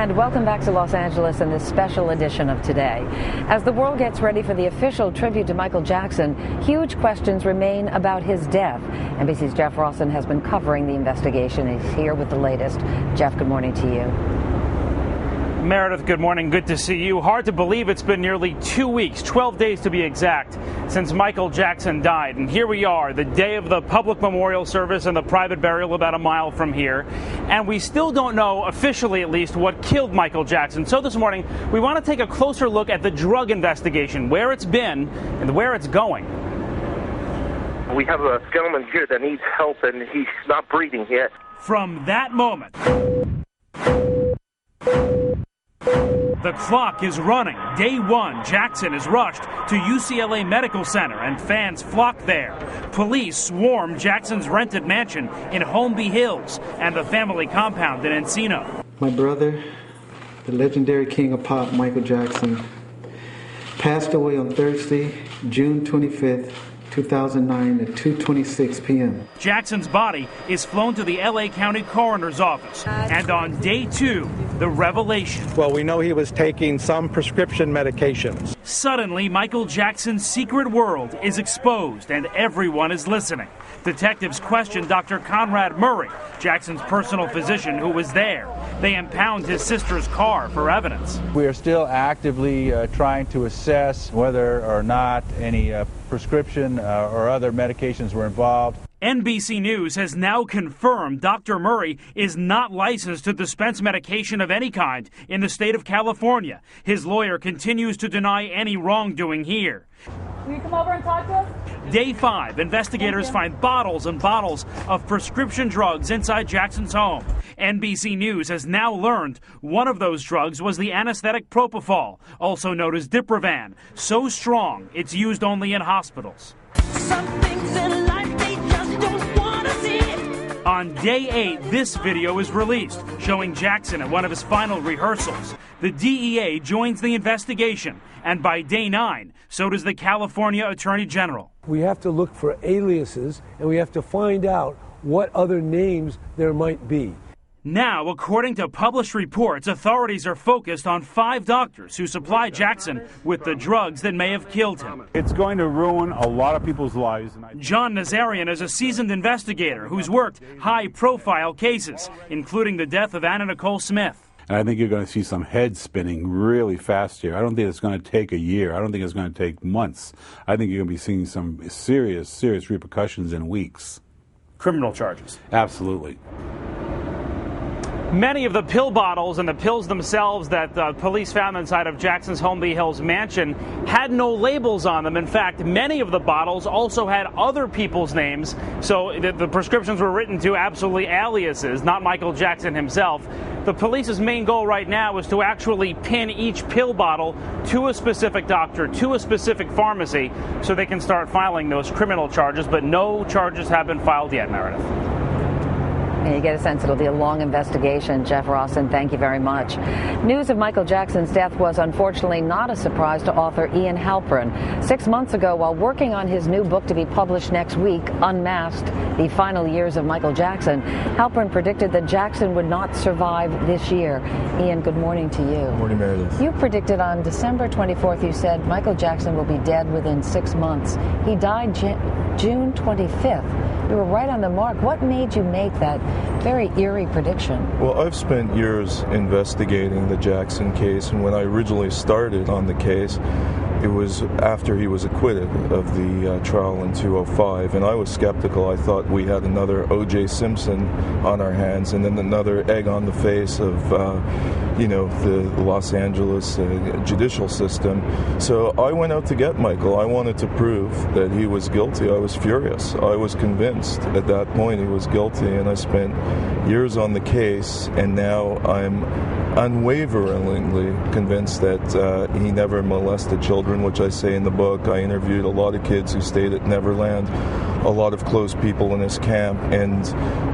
And welcome back to Los Angeles in this special edition of Today. As the world gets ready for the official tribute to Michael Jackson, huge questions remain about his death. NBC's Jeff Rawson has been covering the investigation. He's here with the latest. Jeff, good morning to you. Meredith, good morning. Good to see you. Hard to believe it's been nearly 2 weeks, 12 days to be exact, since Michael Jackson died. And here we are, the day of the public memorial service and the private burial about a mile from here. And we still don't know, officially at least, what killed Michael Jackson. So this morning, we want to take a closer look at the drug investigation, where it's been and where it's going. We have a gentleman here that needs help, and he's not breathing yet. From that moment, the clock is running. Day one, Jackson is rushed to UCLA Medical Center, and fans flock there. Police swarm Jackson's rented mansion in Holmby Hills and the family compound in Encino. My brother, the legendary king of pop, Michael Jackson, passed away on Thursday, June 25th, 2009 at 2:26 p.m. Jackson's body is flown to the LA County Coroner's Office. And on day two, the revelation. Well, we know he was taking some prescription medications. Suddenly, Michael Jackson's secret world is exposed and everyone is listening. Detectives question Dr. Conrad Murray, Jackson's personal physician who was there. They impound his sister's car for evidence. We are still actively trying to assess whether or not any prescription or other medications were involved. NBC News has now confirmed Dr. Murray is not licensed to dispense medication of any kind in the state of California. His lawyer continues to deny any wrongdoing here. Will you come over and talk to us? Day 5, investigators find bottles and bottles of prescription drugs inside Jackson's home. NBC News has now learned one of those drugs was the anesthetic propofol, also known as Diprovan, so strong it's used only in hospitals. Some things in life they just don't want to see. On day 8, this video is released, showing Jackson at one of his final rehearsals. The DEA joins the investigation, and by day 9, so does the California Attorney General. We have to look for aliases, and we have to find out what other names there might be. Now, according to published reports, authorities are focused on 5 doctors who supplied Jackson with the drugs that may have killed him. It's going to ruin a lot of people's lives. John Nazarian is a seasoned investigator who's worked high-profile cases, including the death of Anna Nicole Smith. And I think you're going to see some heads spinning really fast here. I don't think it's going to take a year. I don't think it's going to take months. I think you're going to be seeing some serious repercussions in weeks. Criminal charges. Absolutely. Many of the pill bottles and the pills themselves that police found inside of Jackson's Holmby Hills mansion had no labels on them. In fact, many of the bottles also had other people's names, so the prescriptions were written to absolutely aliases, not Michael Jackson himself. The police's main goal right now is to actually pin each pill bottle to a specific doctor, to a specific pharmacy, so they can start filing those criminal charges, but no charges have been filed yet, Meredith. And you get a sense it'll be a long investigation. Jeff Rawson, thank you very much. News of Michael Jackson's death was unfortunately not a surprise to author Ian Halperin. 6 months ago, while working on his new book to be published next week, Unmasked, The Final Years of Michael Jackson, Halperin predicted that Jackson would not survive this year. Ian, good morning to you. Good morning, Meredith. You predicted on December 24th, you said Michael Jackson will be dead within 6 months. He died June 25th. You were right on the mark. What made you make that very eerie prediction? Well, I've spent years investigating the Jackson case, and when I originally started on the case, it was after he was acquitted of the trial in 2005, and I was skeptical. I thought we had another O.J. Simpson on our hands, and then another egg on the face of, the Los Angeles judicial system. So I went out to get Michael. I wanted to prove that he was guilty. I was furious. I was convinced at that point he was guilty, and I spent years on the case, and now I'm unwaveringly convinced that he never molested children children, which I say in the book. I interviewed a lot of kids who stayed at Neverland, a lot of close people in his camp, and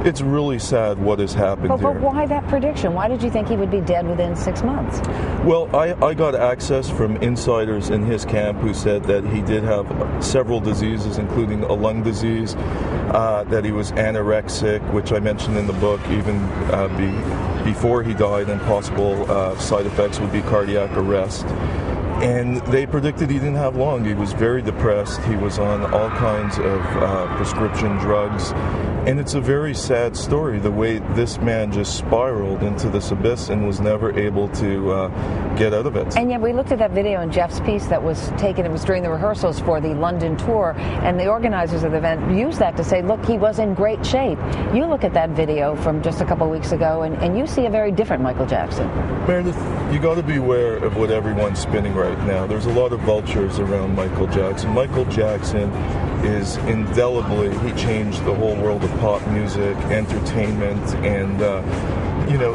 it's really sad what has happened here. But why that prediction? Why did you think he would be dead within 6 months? Well, I got access from insiders in his camp who said that he did have several diseases, including a lung disease, that he was anorexic, which I mentioned in the book, even before he died, and possible side effects would be cardiac arrest. And they predicted he didn't have long. He was very depressed. He was on all kinds of prescription drugs. And it's a very sad story, the way this man just spiraled into this abyss and was never able to get out of it. And yet we looked at that video in Jeff's piece that was taken, it was during the rehearsals for the London tour, and the organizers of the event used that to say, look, he was in great shape. You look at that video from just a couple of weeks ago, and you see a very different Michael Jackson. Meredith, you got to be aware of what everyone's spinning right now. There's a lot of vultures around Michael Jackson. Michael Jackson is indelibly, he changed the whole world of pop music, entertainment, and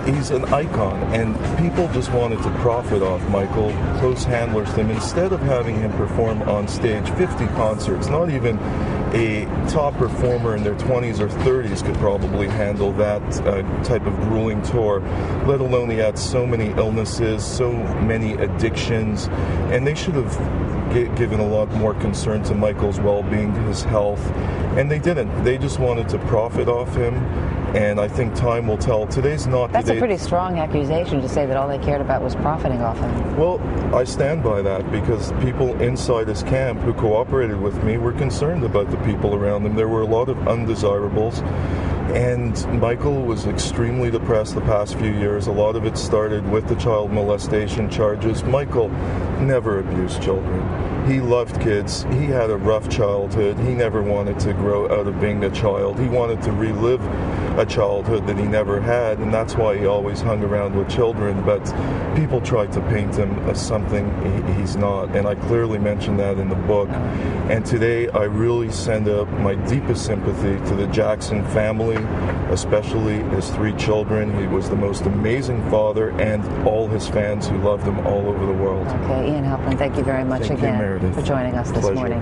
he's an icon, and people just wanted to profit off Michael, close handlers to him, instead of having him perform on stage 50 concerts. Not even a top performer in their 20s or 30s could probably handle that type of grueling tour, let alone he had so many illnesses, so many addictions, and they should have given a lot more concern to Michael's well-being, his health, and they didn't. They just wanted to profit off him, and I think time will tell. Today's not the day. That's a pretty strong accusation to say that all they cared about was profiting off him. Well, I stand by that, because people inside his camp who cooperated with me were concerned about the people around him. There were a lot of undesirables, and Michael was extremely depressed the past few years. A lot of it started with the child molestation charges. Michael never abused children. He loved kids. He had a rough childhood. He never wanted to grow out of being a child. He wanted to relive a childhood that he never had, and that's why he always hung around with children. But people tried to paint him as something he's not, and I clearly mentioned that in the book. And today I really send up my deepest sympathy to the Jackson family, especially his 3 children. He was the most amazing father, and all his fans who loved him all over the world. Okay, Ian Halpern, thank you very much again for joining us this morning.